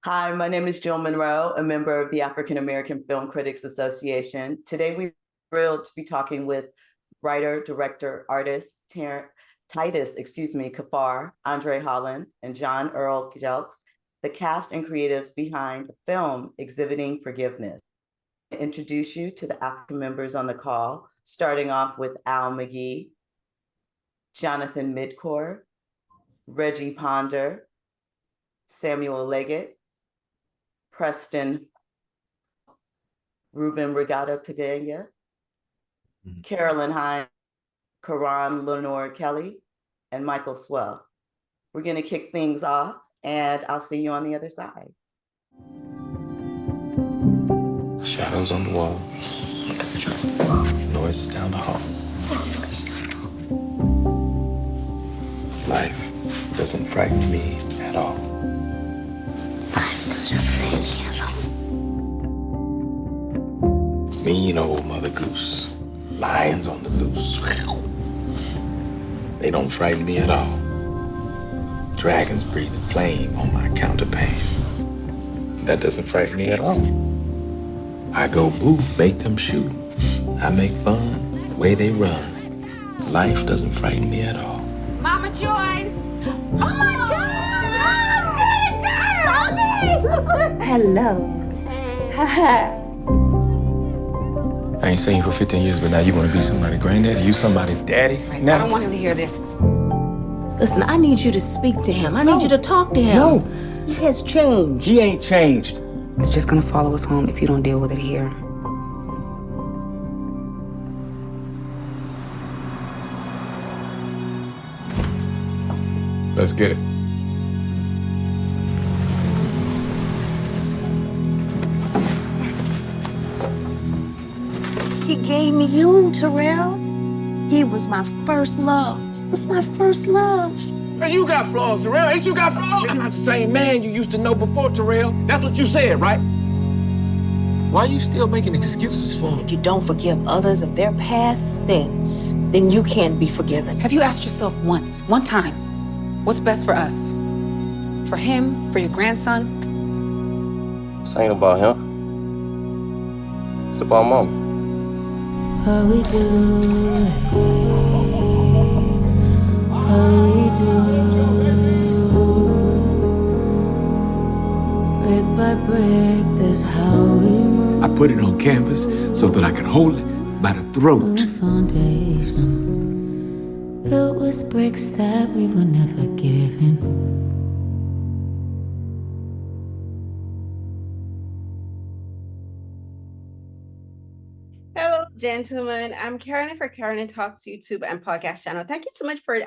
Hi, my name is Jill Monroe, a member of the African American Film Critics Association. Today, we're thrilled to be talking with writer, director, artist, Titus Kaphar, Andre Holland, and John Earl Jelks, the cast and creatives behind the film Exhibiting Forgiveness. I introduce you to the African members on the call, starting off with Al McGee, Jonathan Midcore, Reggie Ponder, Samuel Leggett, Preston Ruben Regatta Pagania, Carolyn Hines, Karan Lenore Kelly, and Michael Swell. We're going to kick things off, and I'll see you on the other side. Shadows on the wall. Noises down the hall. Life doesn't frighten me at all. Mean old Mother Goose. Lions on the loose. They don't frighten me at all. Dragons breathing flame on my counterpane. That doesn't frighten me at all. I go boo, make them shoot. I make fun the way they run. Life doesn't frighten me at all. Mama Joyce! Oh my God! Hello. Haha. I ain't seen you for 15 years, but now you want to be somebody's granddaddy? You somebody's daddy? Right, Now? I don't want him to hear this. Listen, I need you to speak to him. I need you to talk to him. No. He has changed. He ain't changed. It's just gonna follow us home if you don't deal with it here. Let's get it. He gave me you, Terrell. He was my first love. He was my first love. Hey, you got flaws, Terrell. Ain't you got flaws? I'm not the same man you used to know before, Terrell. That's what you said, right? Why are you still making excuses for him? If you don't forgive others of their past sins, then you can't be forgiven. Have you asked yourself once, one time, what's best for us? For him, for your grandson? This ain't about him. It's about Mama. What we do, what we do, brick by brick, that's how we move. I put it on canvas so that I could hold it by the throat. A foundation built with bricks that we were never given. Hello, gentlemen. I'm Carolyn for Carolyn Talks YouTube and podcast channel. Thank you so much for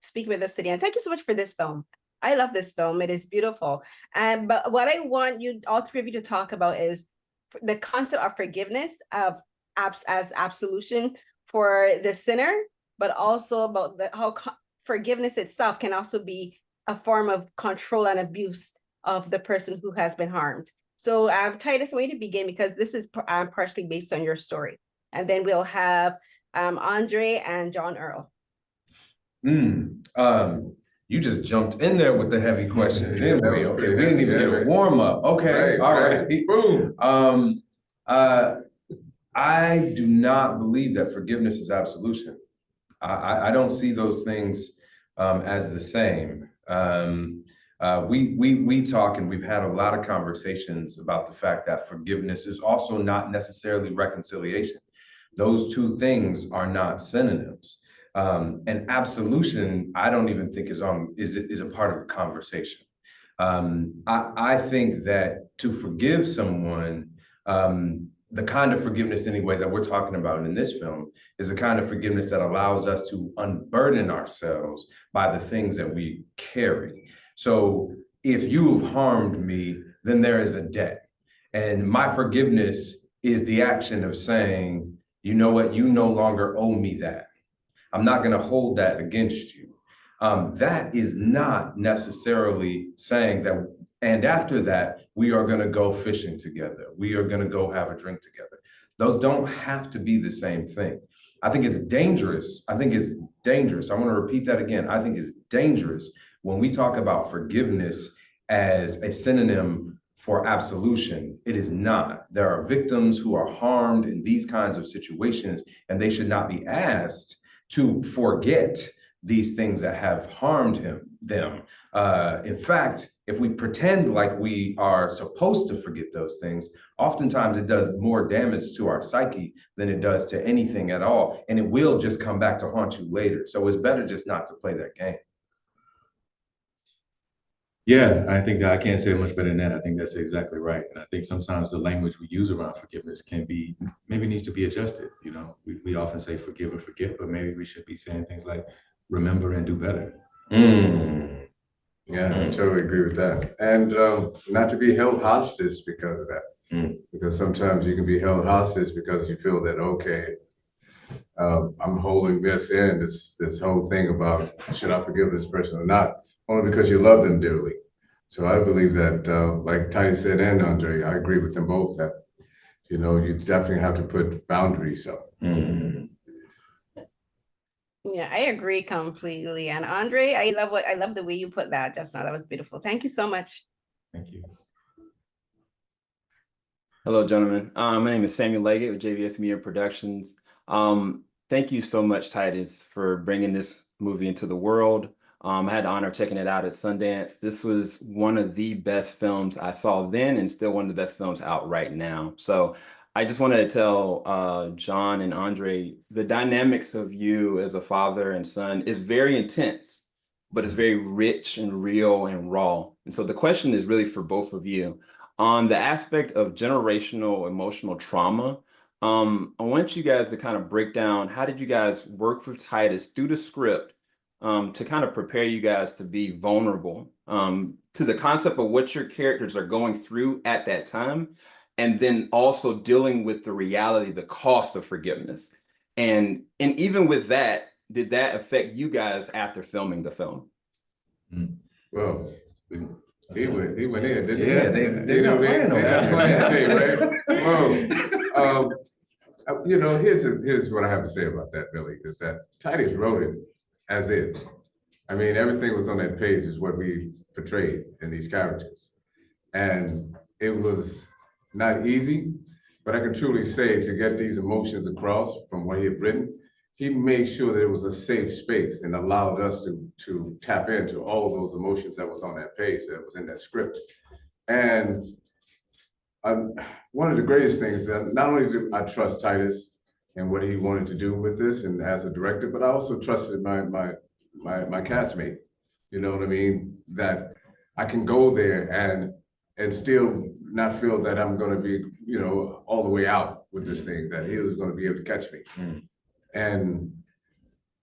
speaking with us today, and thank you so much for this film. I love this film. It is beautiful. But what I want you, all three of you, to talk about is the concept of forgiveness, as absolution for the sinner, but also about how forgiveness itself can also be a form of control and abuse of the person who has been harmed. So Titus, I want you to begin because this is partially based on your story. And then we'll have Andre and John Earl. You just jumped in there with the heavy questions, didn't we? Okay, we didn't even get a warm up. Okay, all right. Boom. I do not believe that forgiveness is absolution. I don't see those things as the same. We talk, and we've had a lot of conversations about the fact that forgiveness is also not necessarily reconciliation. Those two things are not synonyms. And absolution, I don't even think is a part of the conversation. I think that to forgive someone, the kind of forgiveness anyway that we're talking about in this film is the kind of forgiveness that allows us to unburden ourselves by the things that we carry. So if you've harmed me, then there is a debt. And my forgiveness is the action of saying, you know what, you no longer owe me that. I'm not going to hold that against you. That is not necessarily saying that, and after that, we are going to go fishing together. We are going to go have a drink together. Those don't have to be the same thing. I think it's dangerous. I want to repeat that again. I think it's dangerous when we talk about forgiveness as a synonym for absolution. It is not. There are victims who are harmed in these kinds of situations, and they should not be asked to forget these things that have harmed them. In fact, if we pretend like we are supposed to forget those things, oftentimes it does more damage to our psyche than it does to anything at all. And it will just come back to haunt you later. So it's better just not to play that game. Yeah, I think that I can't say much better than that. I think that's exactly right. And I think sometimes the language we use around forgiveness maybe needs to be adjusted. You know, we often say forgive and forget, but maybe we should be saying things like remember and do better. Yeah, I totally agree with that. And not to be held hostage because of that. Because sometimes you can be held hostage because you feel that, okay, I'm holding this in, this whole thing about should I forgive this person or not, only because you love them dearly. So I believe that, like Titus said and Andre, I agree with them both that, you know, you definitely have to put boundaries up. Yeah, I agree completely. And Andre, I love the way you put that just now. That was beautiful. Thank you so much. Thank you. Hello, gentlemen. My name is Samuel Leggett with JVS Media Productions. Thank you so much, Titus, for bringing this movie into the world. I had the honor of checking it out at Sundance. This was one of the best films I saw then and still one of the best films out right now. So I just wanted to tell John and Andre, the dynamics of you as a father and son is very intense, but it's very rich and real and raw. And so the question is really for both of you. On the aspect of generational emotional trauma, I want you guys to kind of break down, how did you guys work with Titus through the script to kind of prepare you guys to be vulnerable to the concept of what your characters are going through at that time, and then also dealing with the reality, the cost of forgiveness. And even with that, did that affect you guys after filming the film? Well, he went in, didn't he? Yeah, they're not playing on that. Right? Whoa. You know, here's what I have to say about that, Billy, is that Titus wrote it as is. I mean, everything was on that page is what we portrayed in these characters. And it was not easy, but I can truly say to get these emotions across from what he had written, he made sure that it was a safe space and allowed us to tap into all those emotions that was on that page, that was in that script. And one of the greatest things that not only do I trust Titus and what he wanted to do with this and as a director, but I also trusted my castmate, you know what I mean? That I can go there and still not feel that I'm gonna be, you know, all the way out with this thing, that he was gonna be able to catch me. And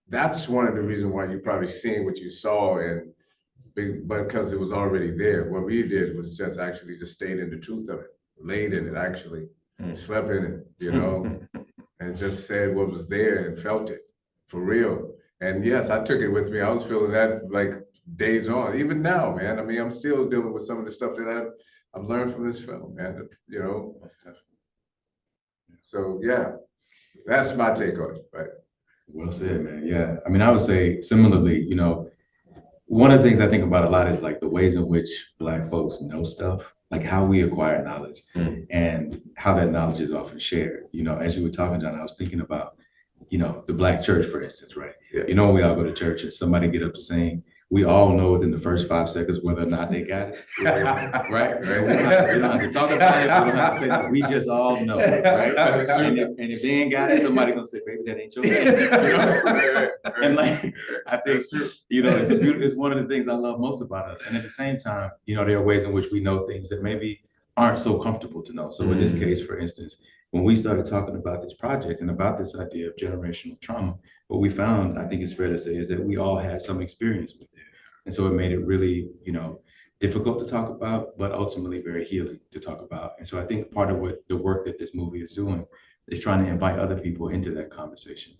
that's one of the reasons why you're probably seeing what you saw, but because it was already there. What we did was just actually just stayed in the truth of it, laid in it actually, slept in it, you know, and just said what was there and felt it for real. And yes, I took it with me. I was feeling that like days on, even now, man. I mean, I'm still dealing with some of the stuff that I've learned from this film, man, you know. So yeah, that's my take on it, right? Well said, man. Yeah. I mean, I would say similarly, you know, one of the things I think about a lot is like the ways in which Black folks know stuff, like how we acquire knowledge and how that knowledge is often shared. You know, as you were talking, John, I was thinking about, you know, the Black church, for instance, right? Yeah. You know, when we all go to church and somebody get up to sing, we all know within the first 5 seconds whether or not they got it. Right? We don't have to talk about it. We don't have to say that. We just all know, right? And if they ain't got it, somebody gonna say, baby, that ain't your name. And like, I think, you know, it's one of the things I love most about us. And at the same time, you know, there are ways in which we know things that maybe aren't so comfortable to know. So in this case, for instance, when we started talking about this project and about this idea of generational trauma, what we found, I think it's fair to say, is that we all had some experience with it. And so it made it really, you know, difficult to talk about, but ultimately very healing to talk about. And so I think part of what the work that this movie is doing is trying to invite other people into that conversation.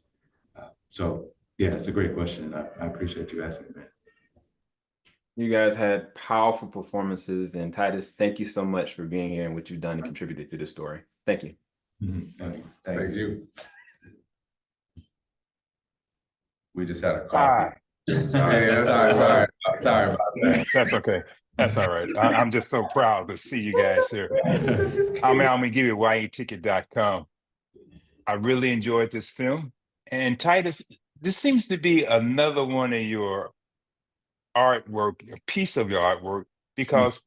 So yeah, it's a great question. And I appreciate you asking it, man. You guys had powerful performances, and Titus, thank you so much for being here and what you've done and contributed to this story. Thank you. Thank you. We just had a coffee. Sorry about that. That's okay. That's all right. I'm just so proud to see you guys here. I'm gonna give you YATicket.com. I really enjoyed this film. And Titus, this seems to be another one of your artwork, a piece of your artwork, because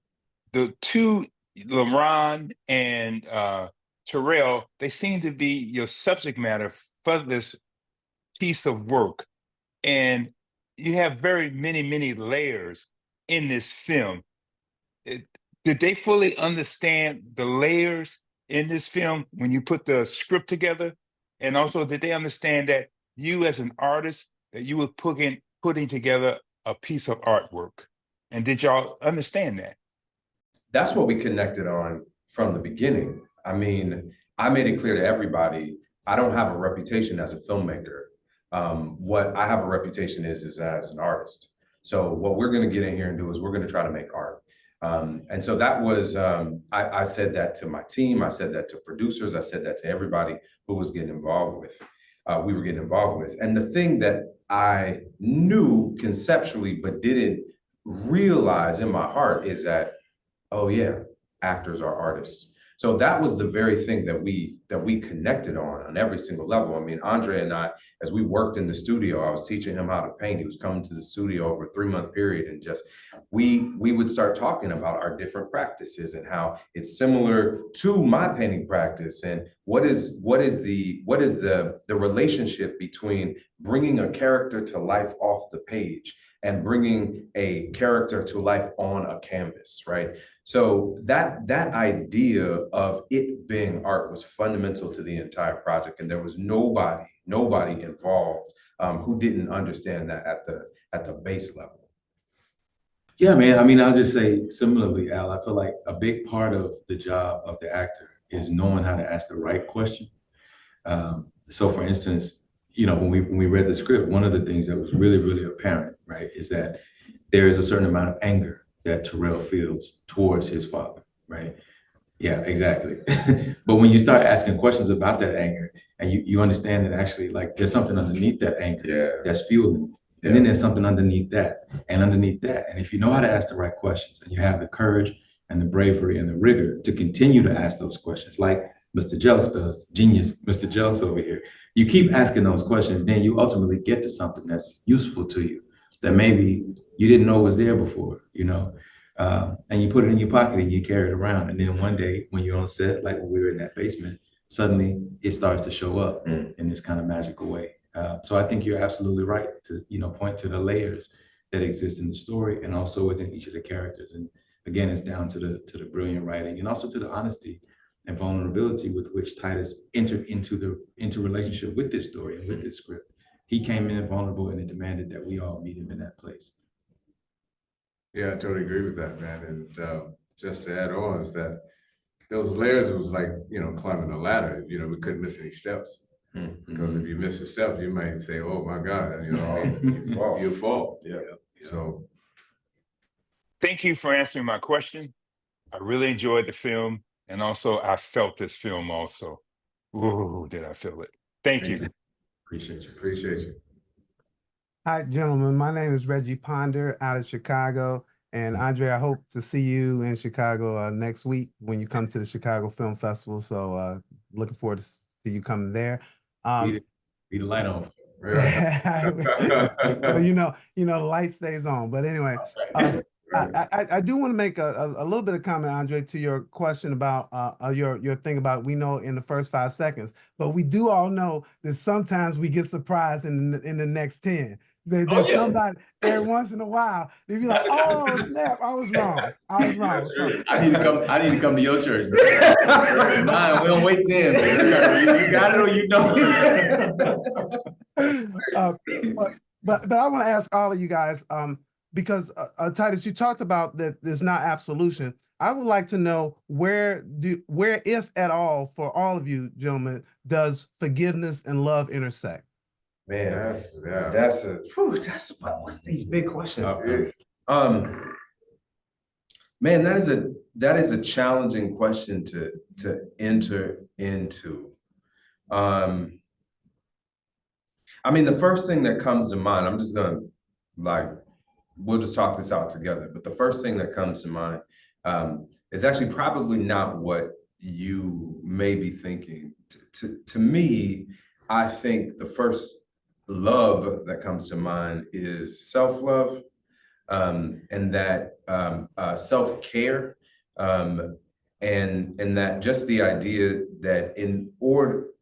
the two, LeBron and Terrell, they seem to be your subject matter for this piece of work. And you have very many layers in this film. Did they fully understand the layers in this film when you put the script together? And also, did they understand that you as an artist, that you were putting together a piece of artwork? And did y'all understand that? That's what we connected on from the beginning. I mean, I made it clear to everybody, I don't have a reputation as a filmmaker. What I have a reputation is as an artist. So what we're going to get in here and do is we're going to try to make art. And so that was, I said that to my team. I said that to producers. I said that to everybody who was getting involved with, we were getting involved with. And the thing that I knew conceptually, but didn't realize in my heart is that, oh yeah, actors are artists. So that was the very thing that we connected on every single level. I mean, Andre and I, as we worked in the studio, I was teaching him how to paint. He was coming to the studio over a 3-month period, and just we would start talking about our different practices and how it's similar to my painting practice, and what is the relationship between bringing a character to life off the page and bringing a character to life on a canvas, right? So that idea of it being art was fundamental to the entire project, and there was nobody involved who didn't understand that at the base level. Yeah, man. I mean, I'll just say similarly, Al, I feel like a big part of the job of the actor is knowing how to ask the right question. So for instance, you know, when we read the script, one of the things that was really apparent, right, is that there is a certain amount of anger that Terrell feels towards his father, right? Yeah, exactly. But when you start asking questions about that anger, and you understand that actually, like, there's something underneath that anger that's fueling it. And then there's something underneath that, and underneath that. And if you know how to ask the right questions, and you have the courage and the bravery and the rigor to continue to ask those questions, like Mr. Jelks does, genius Mr. Jelks over here, you keep asking those questions, then you ultimately get to something that's useful to you, that maybe you didn't know was there before, you know? And you put it in your pocket and you carry it around. And then one day when you're on set, like when we were in that basement, suddenly it starts to show up in this kind of magical way. So I think you're absolutely right to, you know, point to the layers that exist in the story and also within each of the characters. And again, it's down to the brilliant writing and also to the honesty and vulnerability with which Titus entered into relationship with this story and with this script. He came in vulnerable, and it demanded that we all meet him in that place. Yeah, I totally agree with that, man. And just to add on is that those layers was like, you know, climbing a ladder. You know, we couldn't miss any steps. Because if you miss a step, you might say, oh my God, you know, I mean, you fall. Yeah. So Thank you for answering my question. I really enjoyed the film. And also, I felt this film also. Ooh, did I feel it? Thank you. Appreciate you. Appreciate you. Hi, gentlemen. My name is Reggie Ponder out of Chicago. And Andre, I hope to see you in Chicago next week when you come to the Chicago Film Festival. So looking forward to you coming there. Be the light on. you know, the light stays on. But anyway, I do want to make a little bit of comment, Andre, to your question about your thing about we know in the first 5 seconds, but we do all know that sometimes we get surprised in the next 10. There's somebody every once in a while they be like, "Oh snap, I was wrong. So, I need to come to your church. Mine, we don't wait 10. You got it or you don't. But I want to ask all of you guys, because Titus, you talked about that there's not absolution. I would like to know where, if at all, for all of you gentlemen, does forgiveness and love intersect? Man, that's what's these big questions. Man, that is a challenging question to enter into. I mean, the first thing that comes to mind, I'm just gonna like we'll just talk this out together. But the first thing that comes to mind is actually probably not what you may be thinking. To me, I think the first love that comes to mind is self-love, and that self-care, and that just the idea that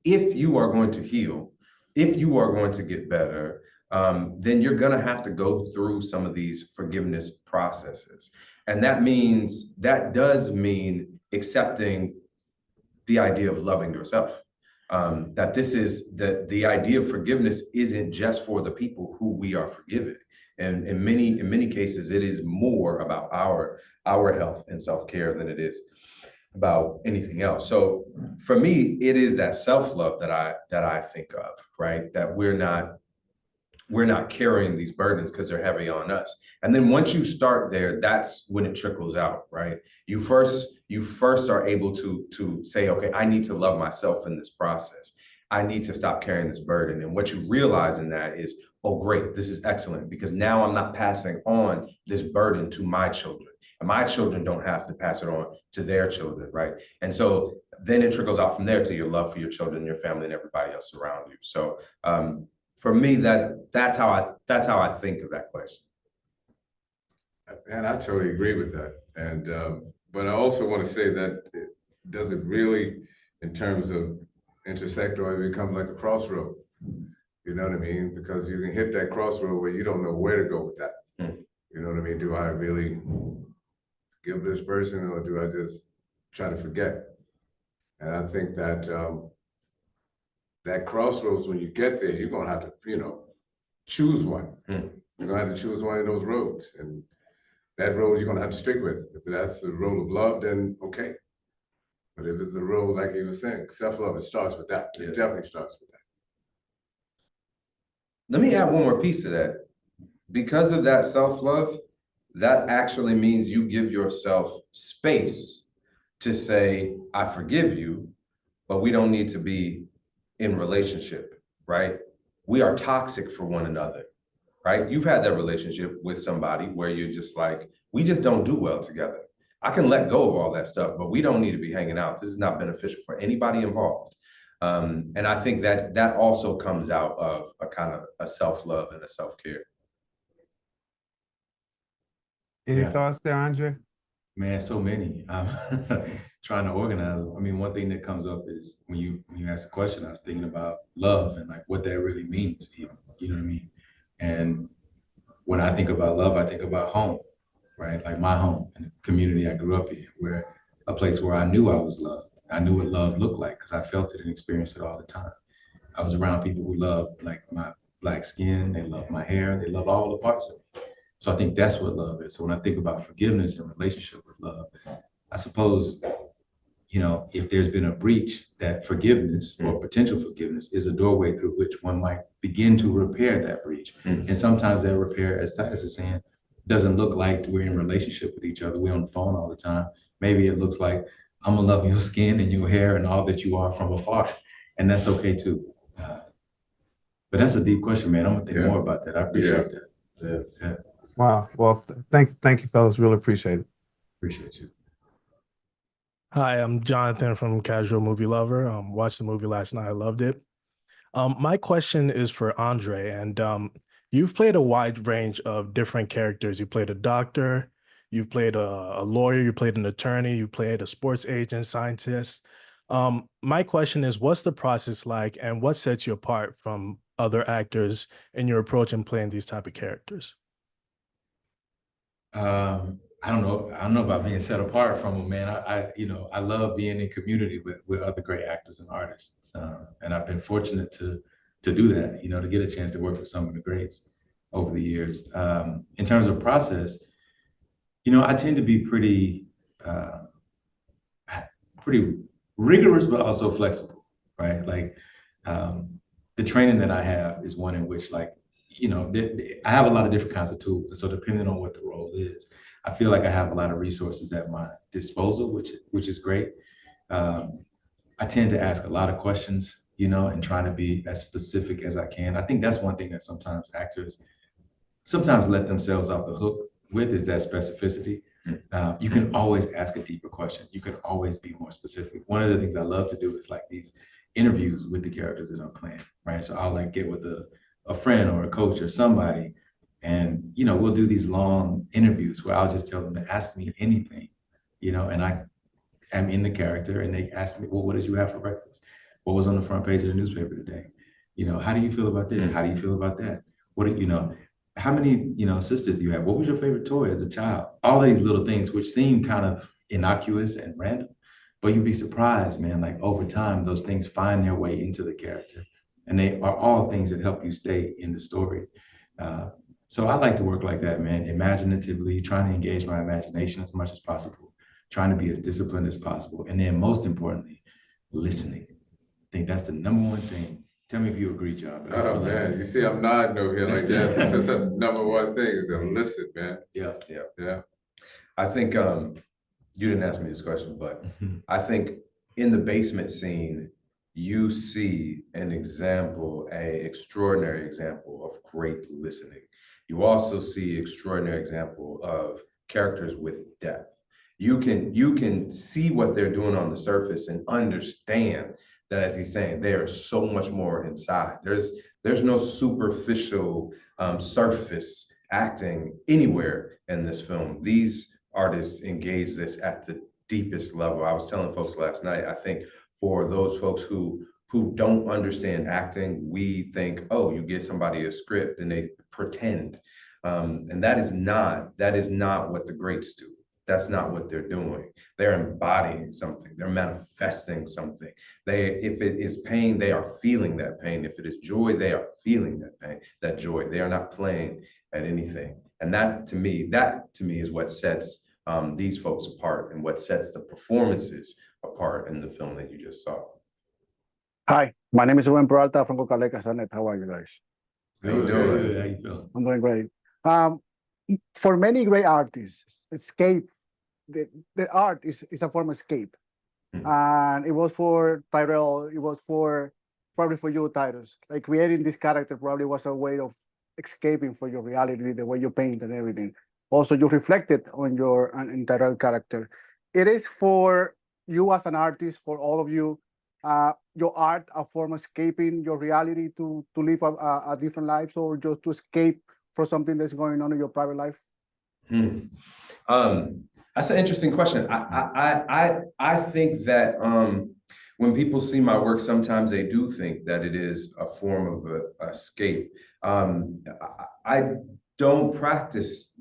if you are going to heal, if you are going to get better, then you're going to have to go through some of these forgiveness processes. And that does mean accepting the idea of loving yourself. That this is the idea of forgiveness isn't just for the people who we are forgiving. And in many cases, it is more about our health and self-care than it is about anything else. So for me, it is that self-love that I think of, right? That we're not carrying these burdens because they're heavy on us. And then once you start there, that's when it trickles out, right? You first are able to say, okay, I need to love myself in this process. I need to stop carrying this burden. And what you realize in that is, oh, great, this is excellent, because now I'm not passing on this burden to my children. And my children don't have to pass it on to their children, right? And so then it trickles out from there to your love for your children, your family, and everybody else around you. So for me, that's how I think of that question. And I totally agree with that. And but I also want to say that does it really, in terms of intersect, or it become like a crossroad? You know what I mean? Because you can hit that crossroad where you don't know where to go with that. You know what I mean? Do I really give this person, or do I just try to forget? And I think that that crossroads, when you get there, you're gonna have to, choose one. You're gonna have to choose one of those roads, and that road you're gonna have to stick with. If that's the road of love, then okay. But if it's a road, like you were saying, self-love, it starts with that. It definitely starts with that. Let me add one more piece to that. Because of that self-love, that actually means you give yourself space to say, I forgive you, but we don't need to be in relationship, right? We are toxic for one another, right? You've had that relationship with somebody where you're just like, we just don't do well together. I can let go of all that stuff, but we don't need to be hanging out. This is not beneficial for anybody involved. And I think that also comes out of a kind of a self-love and a self-care. Any thoughts there, Andre? Man, so many. I'm trying to organize them. I mean, one thing that comes up is when you ask the question, I was thinking about love and like what that really means. You know what I mean? And when I think about love, I think about home, right? Like my home and the community I grew up in, where a place where I knew I was loved. I knew what love looked like because I felt it and experienced it all the time. I was around people who loved like my Black skin, they loved my hair, they loved all the parts of me. So I think that's what love is. So when I think about forgiveness and relationship with love, I suppose, if there's been a breach, that forgiveness or potential forgiveness is a doorway through which one might begin to repair that breach. And sometimes that repair, as Titus is saying, doesn't look like we're in relationship with each other. We're on the phone all the time. Maybe it looks like I'm gonna love your skin and your hair and all that you are from afar. And that's okay too. But that's a deep question, man. I'm gonna think more about that. I appreciate that. Yeah. Wow. Well, thank you, fellas. Really appreciate it. Appreciate you. Hi, I'm Jonathan from Casual Movie Lover. Watched the movie last night. I loved it. My question is for Andre, and you've played a wide range of different characters. You played a doctor, you've played a lawyer, you played an attorney, you played a sports agent, scientist. My question is, what's the process like, and what sets you apart from other actors in your approach in playing these type of characters? I don't know about being set apart from them, man. I love being in community with other great actors and artists, and I've been fortunate to do that. To get a chance to work with some of the greats over the years. In terms of process, I tend to be pretty rigorous, but also flexible, right? Like the training that I have is one in which, I have a lot of different kinds of tools, and so depending on what the role is, I feel like I have a lot of resources at my disposal, which is great. I tend to ask a lot of questions, and trying to be as specific as I can. I think that's one thing that sometimes actors sometimes let themselves off the hook with is that specificity. You can always ask a deeper question. You can always be more specific. One of the things I love to do is like these interviews with the characters that I'm playing, right? So I'll like get with a friend or a coach or somebody, and we'll do these long interviews where I'll just tell them to ask me anything, and I am in the character, and they ask me, well, what did you have for breakfast? What was on the front page of the newspaper today? How do you feel about this? How do you feel about that? What do how many, sisters do you have? What was your favorite toy as a child? All these little things which seem kind of innocuous and random, but you'd be surprised, man, like over time, those things find their way into the character, and they are all things that help you stay in the story. So I like to work like that, man, imaginatively, trying to engage my imagination as much as possible, trying to be as disciplined as possible. And then most importantly, listening. I think that's the number one thing. Tell me if you agree, John. Oh man, you see I'm nodding over here like that. That's the number one thing is to listen, man. Yeah. I think you didn't ask me this question, but I think in the basement scene, you see an extraordinary example of great listening. You also see extraordinary example of characters with depth. You can see what they're doing on the surface and understand that, as he's saying, there is so much more inside. There's no superficial surface acting anywhere in this film. These artists engage this at the deepest level. I was telling folks last night, I think for those folks who don't understand acting, we think, oh, you give somebody a script and they pretend. And that is not what the greats do. That's not what they're doing. They're embodying something. They're manifesting something. If it is pain, they are feeling that pain. If it is joy, they are feeling that pain, that joy. They are not playing at anything. And that to me is what sets these folks apart and what sets the performances apart in the film that you just saw. Hi, my name is Ruben Peralta from Cocaleca Sanet. How are you guys? How you doing? How you feeling? I'm doing great. For many great artists, escape, the art is a form of escape. And it was for Tyrell, it was probably for you, Titus. Like creating this character probably was a way of escaping for your reality, the way you paint and everything. Also, you reflected on your Tyrell character. It is for you as an artist, for all of you, your art a form of escaping your reality to live a different life, or just to escape for something that's going on in your private life? That's an interesting question. I think that when people see my work, sometimes they do think that it is a form of escape. I don't practice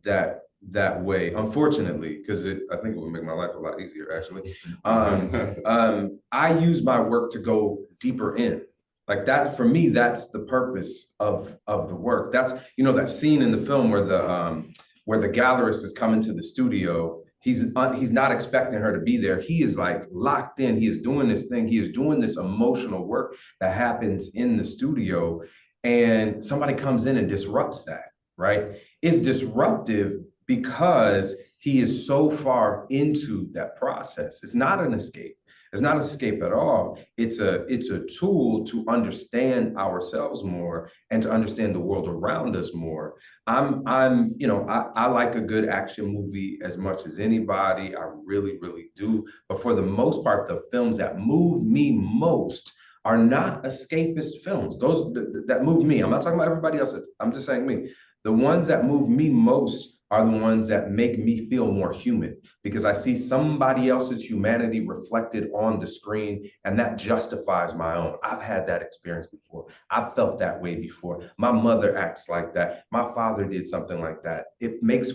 that way, unfortunately, because I think it would make my life a lot easier, actually. I use my work to go deeper in. Like that, for me, that's the purpose of the work. That's, that scene in the film where the gallerist is coming to the studio. He's not expecting her to be there. He is like locked in. He is doing this thing. He is doing this emotional work that happens in the studio. And somebody comes in and disrupts that, right? It's disruptive because he is so far into that process. It's not an escape. It's not an escape at all. It's a tool to understand ourselves more and to understand the world around us more. I like a good action movie as much as anybody. I really, really do. But for the most part, the films that move me most are not escapist films. Those that move me. I'm not talking about everybody else. I'm just saying me. The ones that move me most are the ones that make me feel more human, because I see somebody else's humanity reflected on the screen, and that justifies my own. I've had that experience before. I've felt that way before. My mother acts like that. My father did something like that. It makes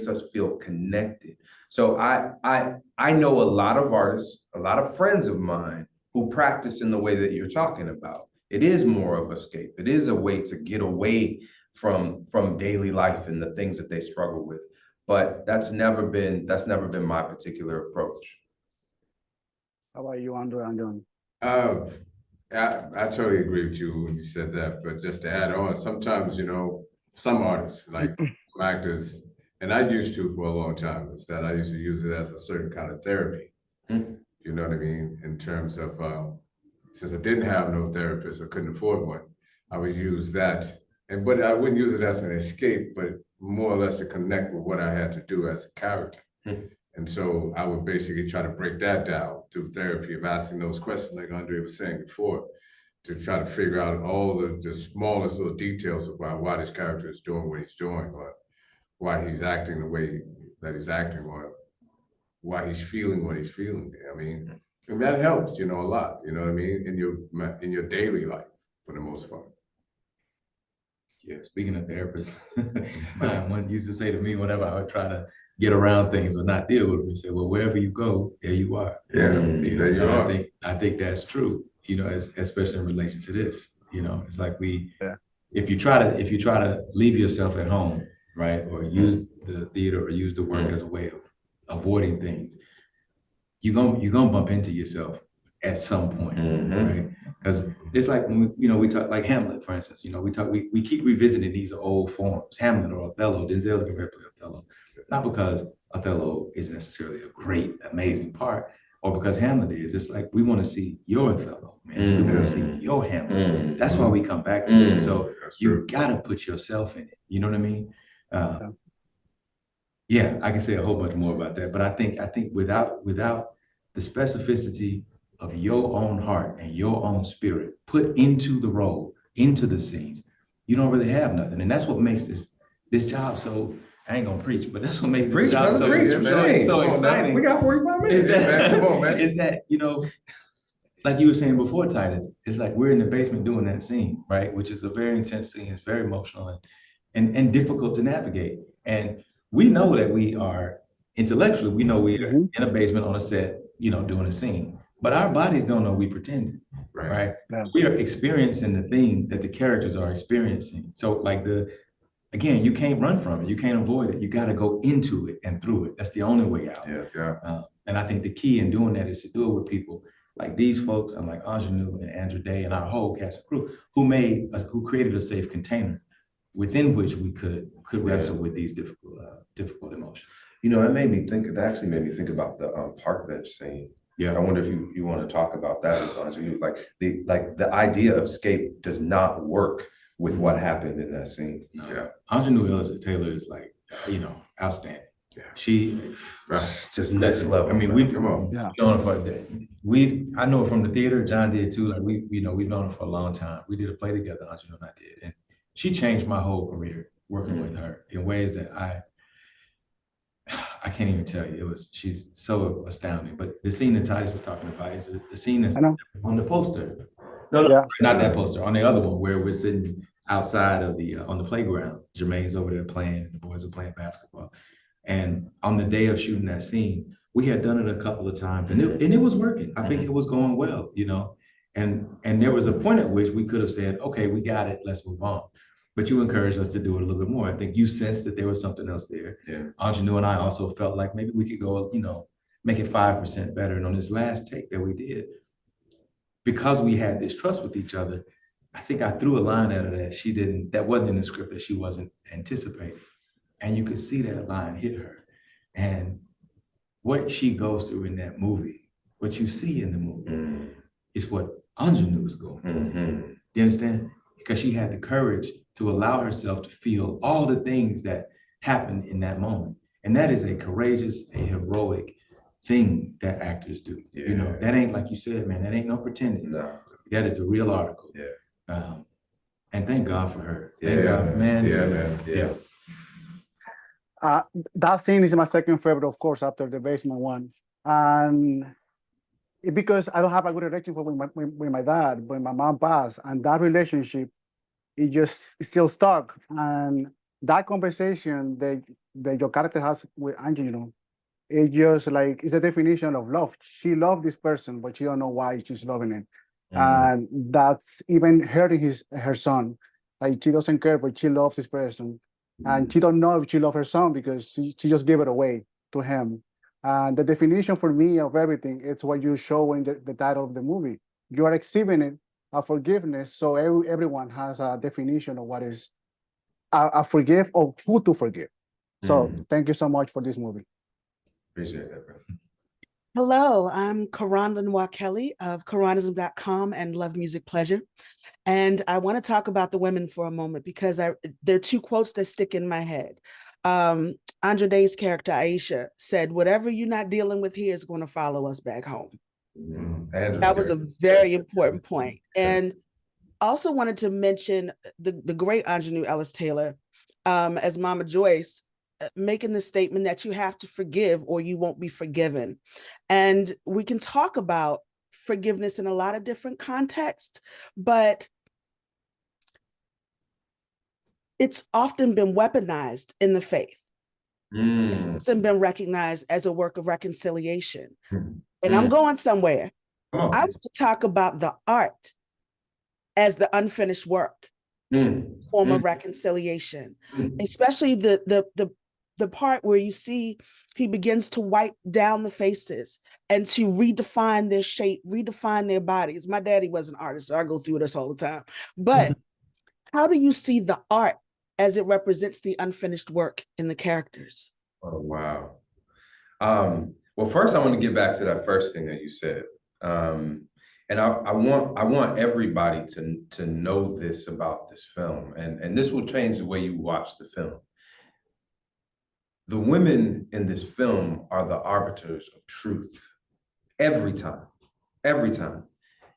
us feel connected. So I know a lot of artists, a lot of friends of mine who practice in the way that you're talking about. It is more of escape. It is a way to get away from daily life and the things that they struggle with. But that's never been my particular approach. How about you, Andrew and John? I totally agree with you when you said that, but just to add on, sometimes, some artists, like actors, and I used to for a long time, is that I used to use it as a certain kind of therapy. You know what I mean? In terms of, since I didn't have no therapist, I couldn't afford one, I would use that but I wouldn't use it as an escape, but more or less to connect with what I had to do as a character. And so I would basically try to break that down through therapy of asking those questions, like Andre was saying before, to try to figure out all the smallest little details about why this character is doing what he's doing, or why he's acting the way that he's acting, or why he's feeling what he's feeling. I mean, and that helps, a lot, you know what I mean, in your daily life for the most part. Yeah, speaking of therapists, one used to say to me whenever I would try to get around things or not deal with them, he said, well, wherever you go, there you are. Yeah, there you are. I think that's true, especially in relation to this. It's like if you try to leave yourself at home, right, or use the theater or use the work as a way of avoiding things, you're gonna bump into yourself at some point, right? Because it's like when we talk like Hamlet, for instance. We keep revisiting these old forms, Hamlet or Othello. Denzel's gonna play Othello, not because Othello is necessarily a great, amazing part, or because Hamlet is. It's like we want to see your Othello, man. We want to see your Hamlet. That's why we come back to it. So you gotta put yourself in it. You know what I mean? Yeah, I can say a whole bunch more about that, but I think without the specificity of your own heart and your own spirit put into the role, into the scenes, you don't really have nothing. And that's what makes this job so, I ain't gonna preach, but that's what makes this job so exciting. We got 45 minutes. Come on, man. Is that, like you were saying before, Titus, it's like we're in the basement doing that scene, right? Which is a very intense scene. It's very emotional and difficult to navigate. And we know that we are intellectually, we know we are in a basement on a set, doing a scene. But our bodies don't know we pretended, right? Yeah. We are experiencing the thing that the characters are experiencing. So like again, you can't run from it. You can't avoid it. You got to go into it and through it. That's the only way out. And I think the key in doing that is to do it with people like these folks, and like Ingenue and Andrew Day and our whole cast and crew who created a safe container within which we could wrestle with these difficult emotions. That actually made me think about the park bench scene. Yeah, I wonder if you want to talk about that, Ingenue. Like the idea of escape does not work with what happened in that scene. No. Yeah, Ingenue Taylor is like, outstanding. Yeah, she just next level. I mean, we've known her I know her from the theater. John did too. Like we've known her for a long time. We did a play together, Ingenue and I did, and she changed my whole career working with her in ways that I can't even tell you. She's so astounding. But the scene that Titus is talking about is the scene that's on the poster. No, not that poster. On the other one where we're sitting outside of on the playground. Jermaine's over there playing, and the boys are playing basketball. And on the day of shooting that scene, we had done it a couple of times, and it was working. I think it was going well, And there was a point at which we could have said, okay, we got it, let's move on. But you encouraged us to do it a little bit more. I think you sensed that there was something else there. Yeah. Ingenue and I also felt like maybe we could go, make it 5% better. And on this last take that we did, because we had this trust with each other, I think I threw a line at her that wasn't in the script, that she wasn't anticipating. And you could see that line hit her. And what she goes through in that movie, what you see in the movie, is what Ingenue is going through. Do you understand? Because she had the courage to allow herself to feel all the things that happened in that moment. And that is a courageous, a heroic thing that actors do. Yeah. That ain't, like you said, man, that ain't no pretending. No. That is the real article. Yeah. And thank God for her. Thank God, man. Yeah, man. Yeah. That scene is my second favorite, of course, after the basement one. And because I don't have a good relationship with my dad, when my mom passed, and that relationship, it's still stuck. And that conversation that your character has with Angelino, it's just like, it's a definition of love. She loved this person, but she don't know why she's loving it. And that's even hurting her son. Like, she doesn't care, but she loves this person. And she don't know if she loves her son because she just gave it away to him. And the definition for me of everything, it's what you show in the title of the movie. You are exhibiting a forgiveness, so everyone has a definition of what is a forgive, or who to forgive. So thank you so much for this movie. Appreciate that, bro. Hello, I'm Karan Lenoir Kelly of Karanism.com and Love Music Pleasure. And I want to talk about the women for a moment because there are two quotes that stick in my head. Andra Day's character, Aisha, said, whatever you're not dealing with here is going to follow us back home. That was a very important point. And also wanted to mention the great Anjanou Ellis Taylor as Mama Joyce, making the statement that you have to forgive or you won't be forgiven. And we can talk about forgiveness in a lot of different contexts, but it's often been weaponized in the faith. It's been recognized as a work of reconciliation. And I'm going somewhere. I want to talk about the art as the unfinished work, form of reconciliation, especially the part where you see he begins to wipe down the faces and to redefine their shape, redefine their bodies. My daddy was an artist, so I go through this all the time. But how do you see the art as it represents the unfinished work in the characters? Oh, wow. Well, first I want to get back to that first thing that you said. And I want everybody to know this about this film, and this will change the way you watch the film. The women in this film are the arbiters of truth every time, every time.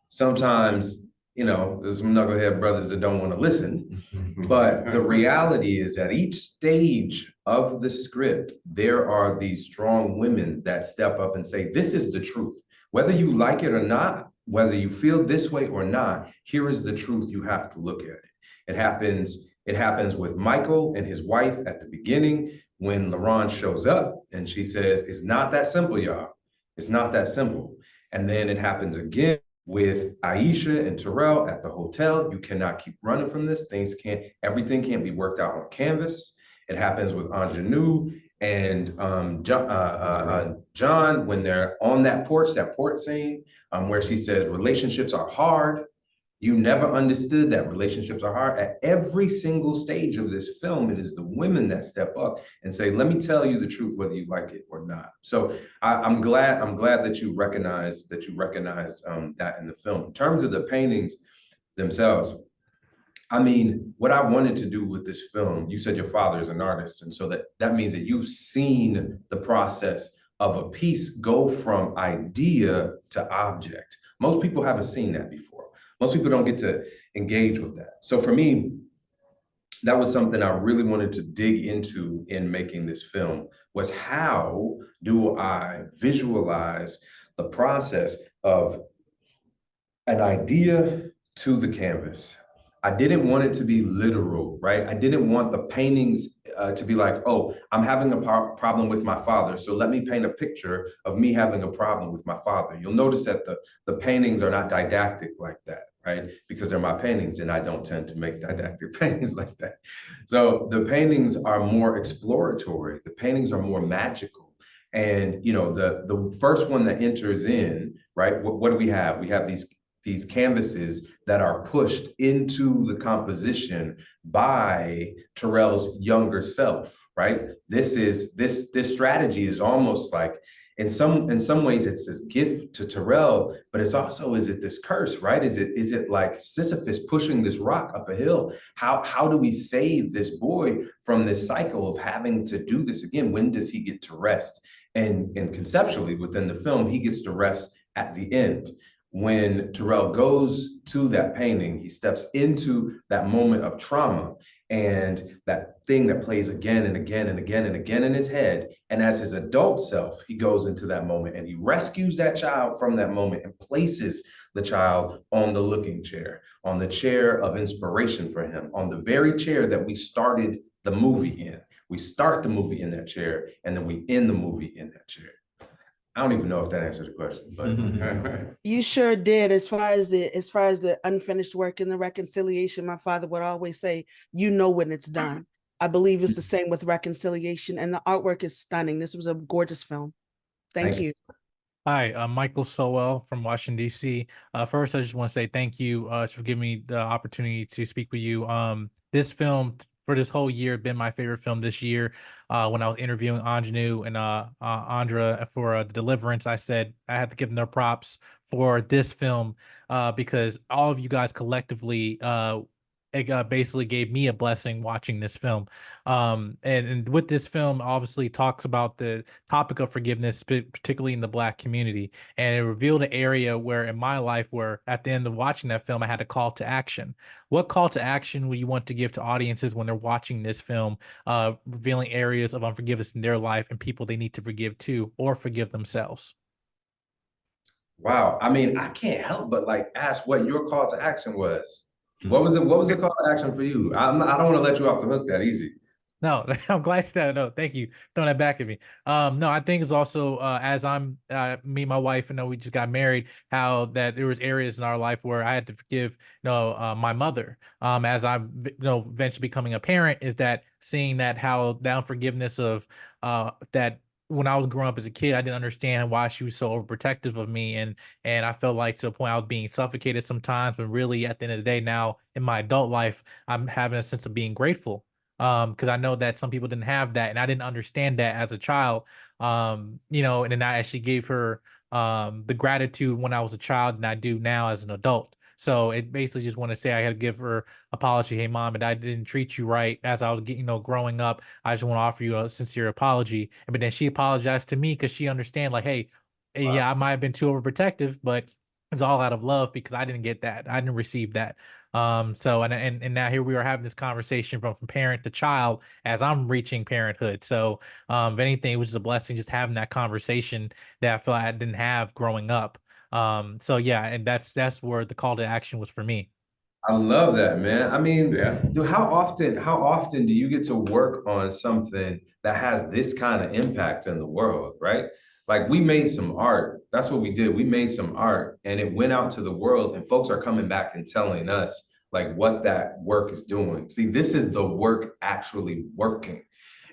Sometimes, you know, there's some knucklehead brothers that don't want to listen, but the reality is at each stage of the script, there are these strong women that step up and say, this is the truth. Whether you like it or not, whether you feel this way or not, here is the truth. You have to look at it. It happens with Michael and his wife at the beginning when LaRon shows up and she says, it's not that simple, y'all. It's not that simple. And then it happens again with Aisha and Terrell at the hotel. You cannot keep running from this. Everything can't be worked out on canvas. It happens with Anjanou and John when they're on that porch scene where she says relationships are hard. You never understood that relationships are hard. At every single stage of this film, it is the women that step up and say, let me tell you the truth, whether you like it or not. So I'm glad that you recognized that in the film. In terms of the paintings themselves, I mean, what I wanted to do with this film, you said your father is an artist, and so that means that you've seen the process of a piece go from idea to object. Most people haven't seen that before. Most people don't get to engage with that. So for me, that was something I really wanted to dig into in making this film, was how do I visualize the process of an idea to the canvas? I didn't want it to be literal, right? I didn't want the paintings to be like, oh, I'm having a problem with my father, so let me paint a picture of me having a problem with my father. You'll notice that the paintings are not didactic like that, right? Because they're my paintings and I don't tend to make didactic paintings like that. So the paintings are more exploratory. The paintings are more magical. And you know, the first one that enters in, right? What do we have? We have these canvases that are pushed into the composition by Terrell's younger self, right? This strategy is almost like, in some ways it's this gift to Terrell, but it's also, is it this curse, right? Is it like Sisyphus pushing this rock up a hill? How do we save this boy from this cycle of having to do this again? When does he get to rest? And conceptually within the film, he gets to rest at the end. When Terrell goes to that painting, he steps into that moment of trauma and that thing that plays again and again and again and again in his head. And as his adult self, he goes into that moment and he rescues that child from that moment and places the child on the looking chair, on the chair of inspiration for him, on the very chair that we started the movie in. We start the movie in that chair and then we end the movie in that chair. I don't even know if that answered the question, but You sure did. As far as the unfinished work and the reconciliation, my father would always say, you know when it's done. I believe it's the same with reconciliation, and the artwork is stunning. This was a gorgeous film. Thank you. Hi, I'm Michael Sowell from Washington, D.C. First, I just want to say thank you for giving me the opportunity to speak with you. This film for this whole year been my favorite film this year. When I was interviewing Anjanou and Andra for Deliverance, I said I had to give them their props for this film because all of you guys collectively basically gave me a blessing watching this film. And with this film, obviously talks about the topic of forgiveness, particularly in the Black community. And it revealed an area where in my life, where at the end of watching that film, I had a call to action. What call to action would you want to give to audiences when they're watching this film, revealing areas of unforgiveness in their life and people they need to forgive too, or forgive themselves? Wow. I mean, I can't help but like ask what your call to action was. What was it? What was the call to action for you? I don't want to let you off the hook that easy. No, I'm glad that. No, thank you. Throwing that back at me. No, I think it's also as I'm me and my wife, and we just got married, how that there was areas in our life where I had to forgive, my mother. As I'm, eventually becoming a parent, is that seeing that how the unforgiveness of that when I was growing up as a kid, I didn't understand why she was so overprotective of me, and I felt like to the point I was being suffocated sometimes. But really, at the end of the day, now in my adult life, I'm having a sense of being grateful because I know that some people didn't have that, and I didn't understand that as a child. And then I actually gave her the gratitude when I was a child, and I do now as an adult. So it basically just want to say I had to give her apology. Hey, mom, and I didn't treat you right as I was getting, growing up. I just want to offer you a sincere apology. But then she apologized to me because she understand, like, hey, yeah, I might have been too overprotective, but it's all out of love because I didn't get that. I didn't receive that. So and now here we are having this conversation from parent to child as I'm reaching parenthood. So if anything, it was just a blessing just having that conversation that I feel like I didn't have growing up. So yeah, and that's where the call to action was for me. I love that, man. I mean, dude, how often do you get to work on something that has this kind of impact in the world, right? Like we made some art. That's what we did. We made some art and it went out to the world and folks are coming back and telling us like what that work is doing. See, this is the work actually working.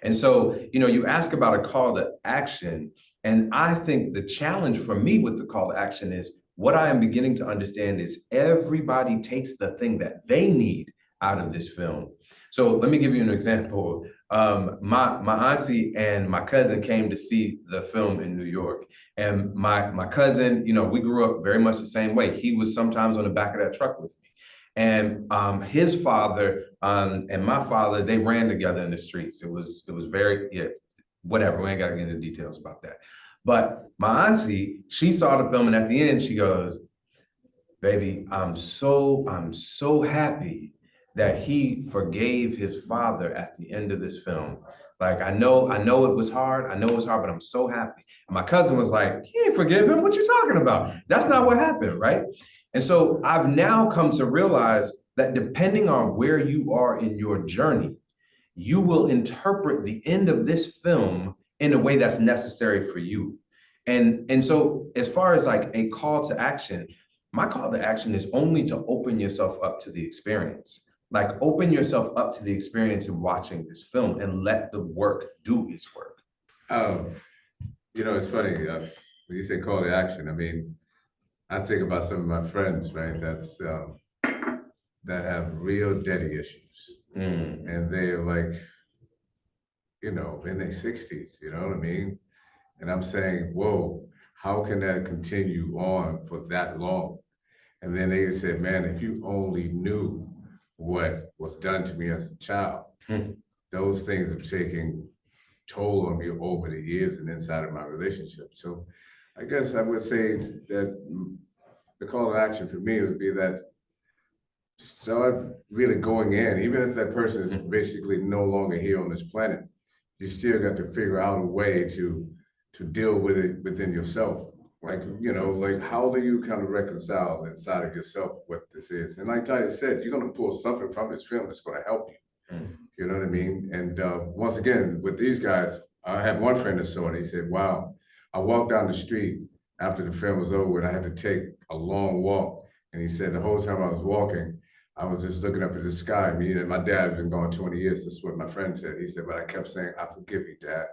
And so, you ask about a call to action, and I think the challenge for me with the call to action is what I am beginning to understand is everybody takes the thing that they need out of this film. So let me give you an example. My auntie and my cousin came to see the film in New York. And my cousin, we grew up very much the same way. He was sometimes on the back of that truck with me. And his father and my father, they ran together in the streets. It was very, whatever. We ain't got to get into details about that. But my auntie, she saw the film, and at the end, she goes, "Baby, I'm so happy that he forgave his father at the end of this film. Like, I know it was hard. I know it was hard, but I'm so happy." And my cousin was like, "He ain't forgive him. What you talking about? That's not what happened, right?" And so I've now come to realize that depending on where you are in your journey, you will interpret the end of this film in a way that's necessary for you. And so as far as like a call to action, my call to action is only to open yourself up to the experience. Like open yourself up to the experience of watching this film and let the work do its work. It's funny, when you say call to action, I mean, I think about some of my friends, right? That have real daddy issues. And they're like, in their 60s, you know what I mean? And I'm saying, whoa, how can that continue on for that long? And then they said, man, if you only knew what was done to me as a child, those things have taken toll on me over the years and inside of my relationship. So I guess I would say that the call to action for me would be that start really going in, even if that person is basically no longer here on this planet, you still got to figure out a way to deal with it within yourself. Like, like how do you kind of reconcile inside of yourself what this is? And like Titus said, you're going to pull something from this film that's going to help you. You know what I mean? And once again, with these guys, I had one friend that saw it. He said, wow, I walked down the street after the film was over and I had to take a long walk. And he said the whole time I was walking, I was just looking up at the sky. Me and my dad had been gone 20 years. That's what my friend said. He said, but I kept saying, I forgive you, Dad.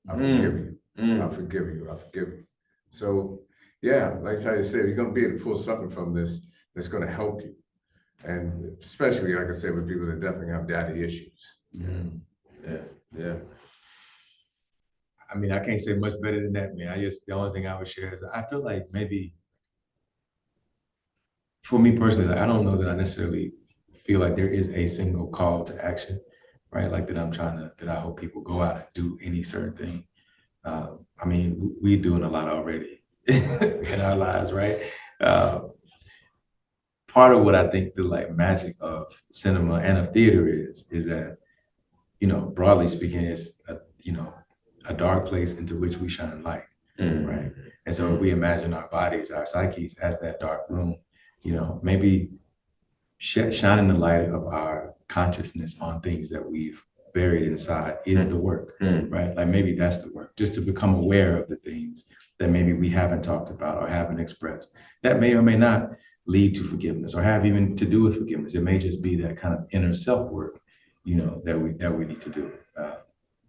I forgive you. I forgive you. I forgive you. So yeah, like Titus said, you're going to be able to pull something from this that's going to help you. And especially, like I said, with people that definitely have daddy issues. Yeah. I mean, I can't say much better than that, man. The only thing I would share is I feel like maybe for me personally, like, I don't know that I necessarily feel like there is a single call to action, right? Like that I hope people go out and do any certain thing. I mean, we're doing a lot already in our lives, right? Part of what I think the like magic of cinema and of theater is that, broadly speaking, it's a dark place into which we shine light, right? And so if we imagine our bodies, our psyches as that dark room, maybe shining the light of our consciousness on things that we've buried inside is the work, right? Like maybe that's the work, just to become aware of the things that maybe we haven't talked about or haven't expressed that may or may not lead to forgiveness or have even to do with forgiveness. It may just be that kind of inner self work, that we need to do.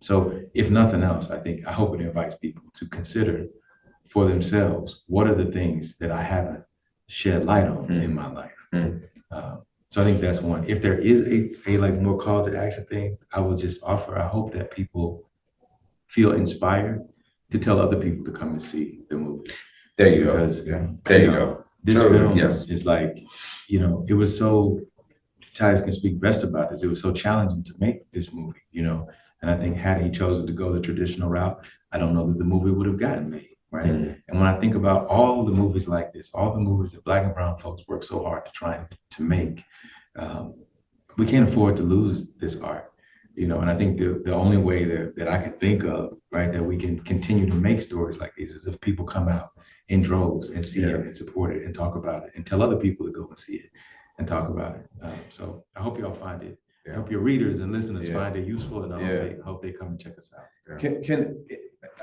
So if nothing else, I hope it invites people to consider for themselves, what are the things that I haven't shed light on in my life? So I think that's one. If there is a like more call to action thing, I will just offer, I hope that people feel inspired to tell other people to come and see the movie. There you go. Because there you go. This Totally, film yes. is like, it was so, Titus can speak best about this. It was so challenging to make this movie, and I think had he chosen to go the traditional route, I don't know that the movie would have gotten made, right? And when I think about all the movies like this, all the movies that Black and brown folks work so hard to try to make, we can't afford to lose this art, and I think the only way that I could think of, right, that we can continue to make stories like these is if people come out in droves and see it and support it and talk about it and tell other people to go and see it and talk about it. So I hope y'all find it. I hope your readers and listeners find it useful, and I hope they come and check us out. Can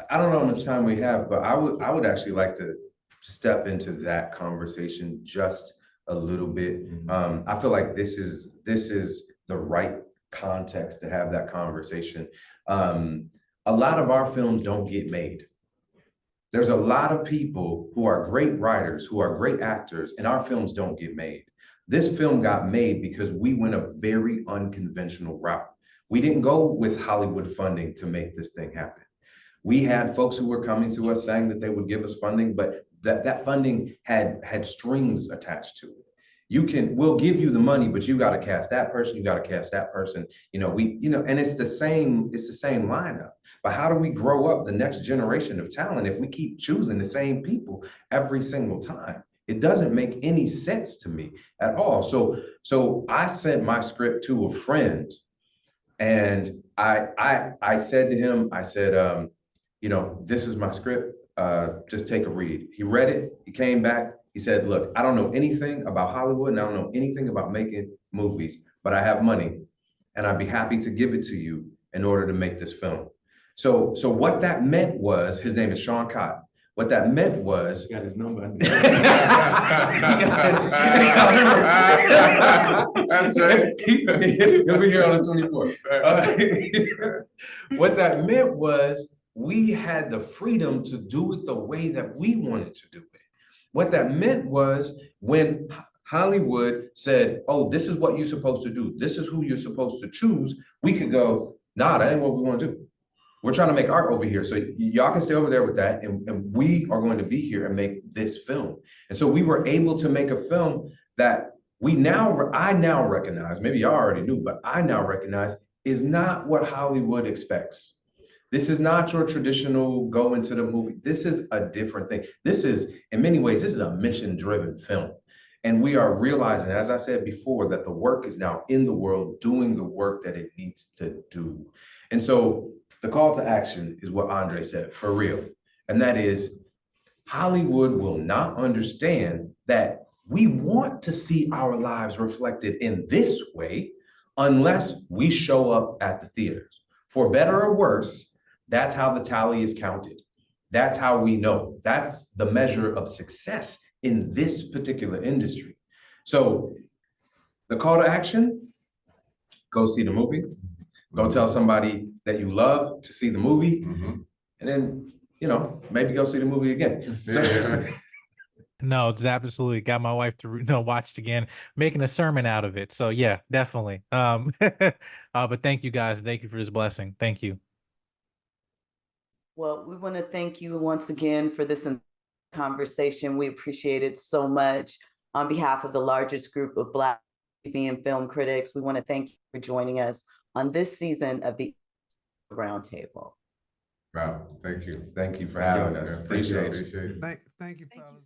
I don't know how much time we have, but I would actually like to step into that conversation just a little bit. I feel like this is the right context to have that conversation. A lot of our films don't get made. There's a lot of people who are great writers, who are great actors, and our films don't get made. This film got made because we went a very unconventional route. We didn't go with Hollywood funding to make this thing happen. We had folks who were coming to us saying that they would give us funding, but that funding had strings attached to it. We'll give you the money, but you got to cast that person, you got to cast that person. And it's the same lineup. But how do we grow up the next generation of talent if we keep choosing the same people every single time? It doesn't make any sense to me at all. So I sent my script to a friend, and I said to him, I said, this is my script. Just take a read. He read it. He came back. He said, look, I don't know anything about Hollywood, and I don't know anything about making movies, but I have money, and I'd be happy to give it to you in order to make this film. So what that meant was, his name is Sean Cotton. What that meant was, got his number. That's right. He'll be here on the 24th. What that meant was, we had the freedom to do it the way that we wanted to do it. What that meant was, when Hollywood said, oh, this is what you're supposed to do, this is who you're supposed to choose, we could go, nah, that ain't what we want to do. We're trying to make art over here. So y'all can stay over there with that. And we are going to be here and make this film. And so we were able to make a film that I now recognize, maybe y'all already knew, but I now recognize is not what Hollywood expects. This is not your traditional go into the movie. This is a different thing. This is, in many ways, this is a mission-driven film. And we are realizing, as I said before, that the work is now in the world doing the work that it needs to do. And so the call to action is what Andre said, for real. And that is, Hollywood will not understand that we want to see our lives reflected in this way unless we show up at the theaters. For better or worse, that's how the tally is counted. That's how we know. That's the measure of success in this particular industry. So the call to action, go see the movie. Go tell somebody that you love to see the movie, and then, maybe go see the movie again. No, it's absolutely got my wife to watch it again, making a sermon out of it. So yeah, definitely. But thank you guys. Thank you for this blessing. Thank you. Well, we want to thank you once again for this conversation. We appreciate it so much. On behalf of the largest group of Black TV and film critics, we want to thank you for joining us on this season of the Roundtable. Wow, thank you. Thank you for having us. Thank you. Appreciate it. Thank you, fellas.